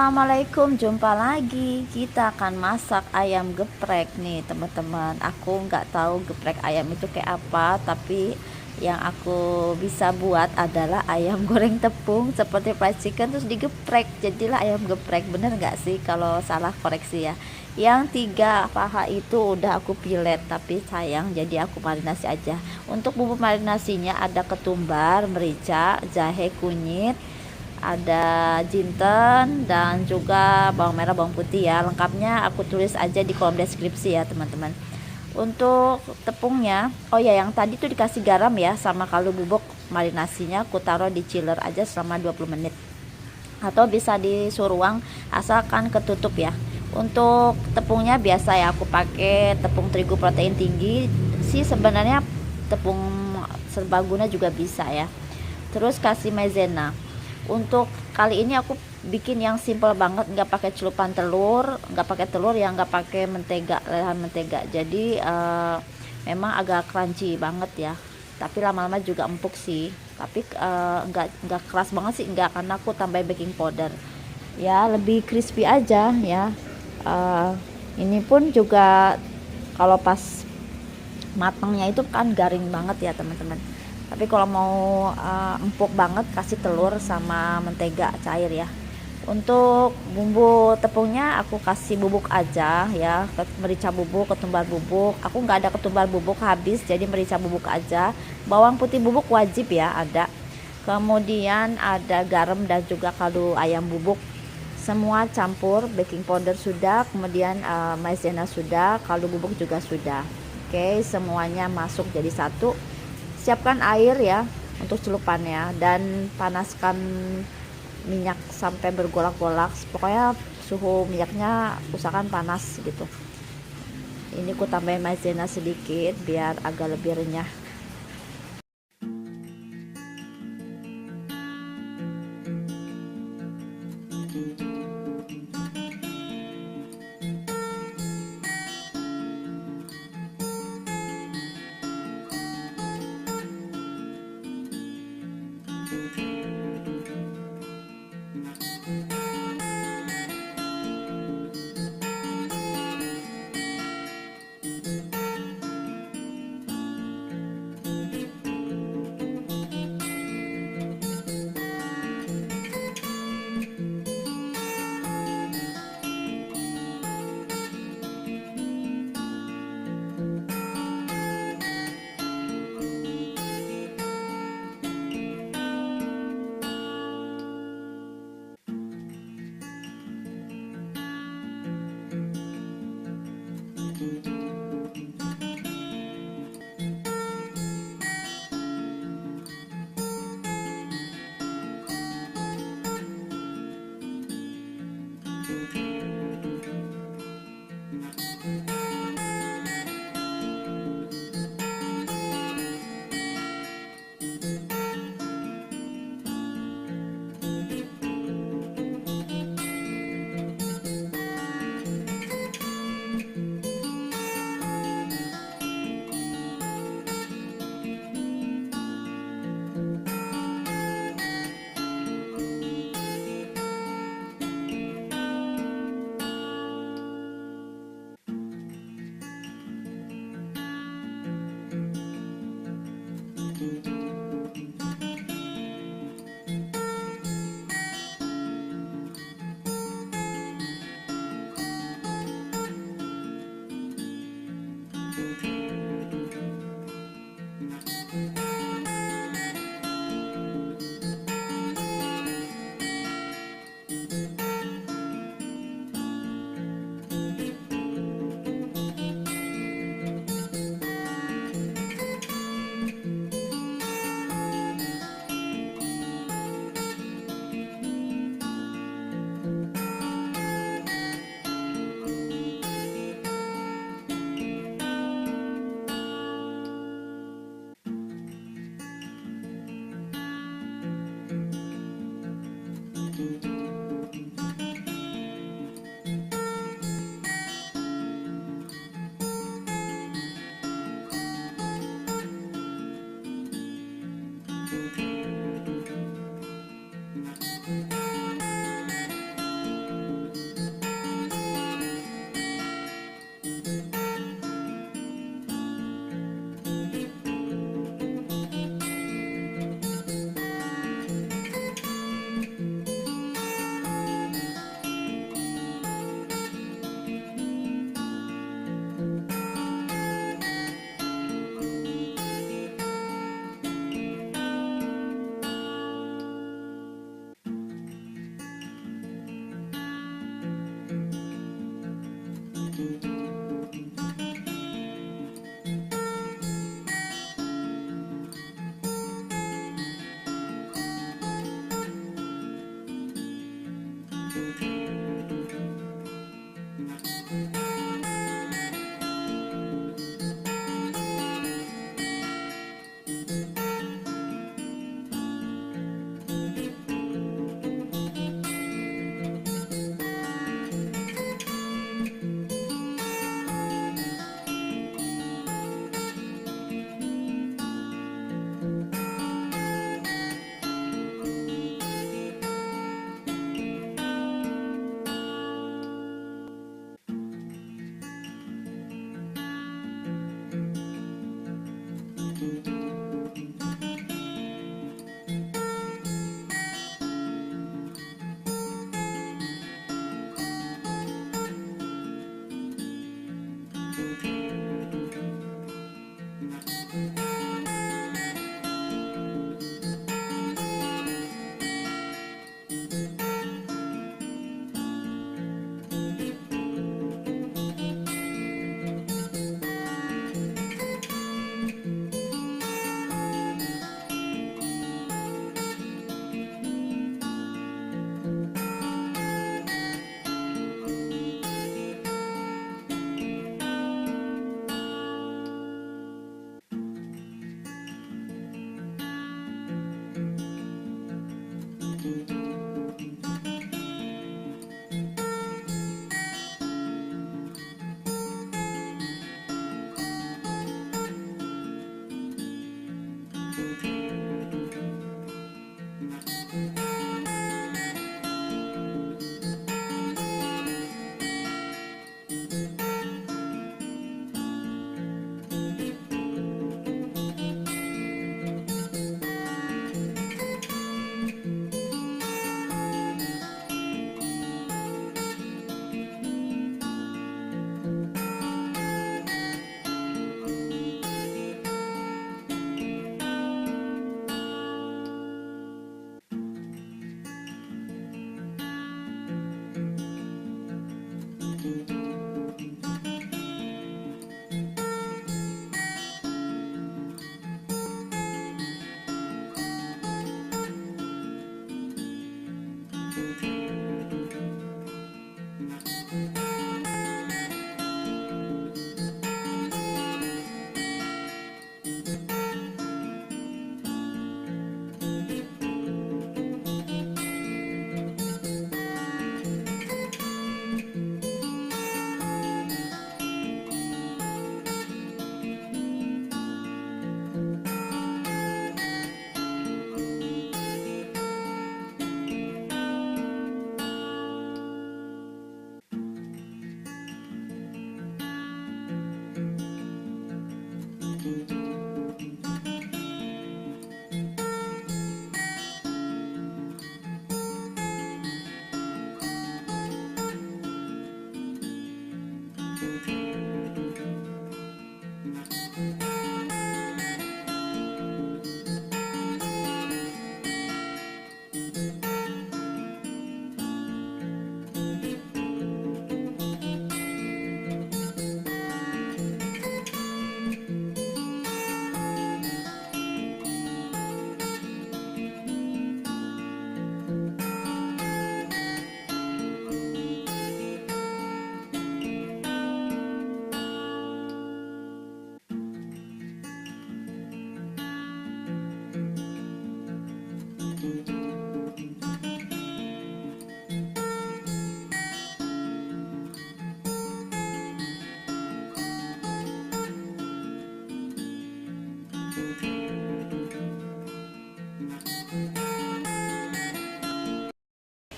Assalamualaikum, jumpa lagi. Kita akan masak ayam geprek nih teman-teman. Aku nggak tahu geprek ayam itu kayak apa, tapi yang aku bisa buat adalah ayam goreng tepung seperti fried chicken terus digeprek. Jadilah ayam geprek, bener nggak sih? Kalau salah koreksi ya. Yang tiga paha itu udah aku pilet, tapi sayang jadi aku marinasi aja. Untuk bumbu marinasinya ada ketumbar, merica, jahe, kunyit, ada jintan dan juga bawang merah, bawang putih ya. Lengkapnya aku tulis aja di kolom deskripsi ya teman-teman. Untuk tepungnya, oh ya, yang tadi tuh dikasih garam ya sama kaldu bubuk. Marinasinya aku taruh di chiller aja selama 20 menit atau bisa di suhu ruang asalkan ketutup ya. Untuk tepungnya biasa ya, aku pakai tepung terigu protein tinggi sih, sebenarnya tepung serbaguna juga bisa ya. Terus kasih maizena. Untuk kali ini aku bikin yang simple banget, nggak pakai celupan telur, nggak pakai telur, yang nggak pakai mentega, lelehan mentega. Jadi memang agak crunchy banget ya, tapi lama-lama juga empuk sih. Tapi nggak keras banget sih, nggak, karena aku tambahin baking powder ya, lebih crispy aja ya. Eh, ini pun juga kalau pas matangnya itu kan garing banget ya teman-teman, tapi kalau mau empuk banget kasih telur sama mentega cair ya. Untuk bumbu tepungnya aku kasih bubuk aja ya, merica bubuk, ketumbar bubuk. Aku nggak ada ketumbar bubuk, habis, jadi merica bubuk aja. Bawang putih bubuk wajib ya ada. Kemudian ada garam dan juga kaldu ayam bubuk, semua campur. Baking powder sudah, kemudian maizena sudah, kaldu bubuk juga sudah. Oke, semuanya masuk jadi satu. Siapkan air ya untuk celupannya dan panaskan minyak sampai bergolak-golak. Pokoknya suhu minyaknya usahakan panas gitu. Ini ku tambahin maizena sedikit biar agak lebih renyah.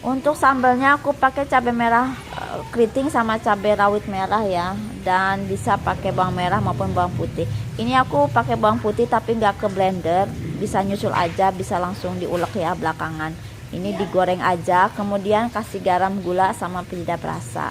Untuk sambalnya aku pakai cabai merah kriting sama cabai rawit merah ya, dan bisa pakai bawang merah maupun bawang putih. Ini aku pakai bawang putih tapi nggak ke blender, bisa nyusul aja, bisa langsung diulek ya belakangan. Ini digoreng aja, kemudian kasih garam, gula sama penyedap rasa.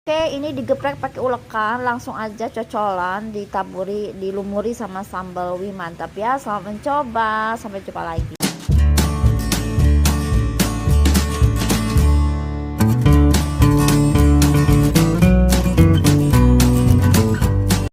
Oke, ini digeprek pakai ulekan, langsung aja cocolan, ditaburi, dilumuri sama sambal. Wih, mantap ya. Selamat mencoba. Sampai jumpa lagi.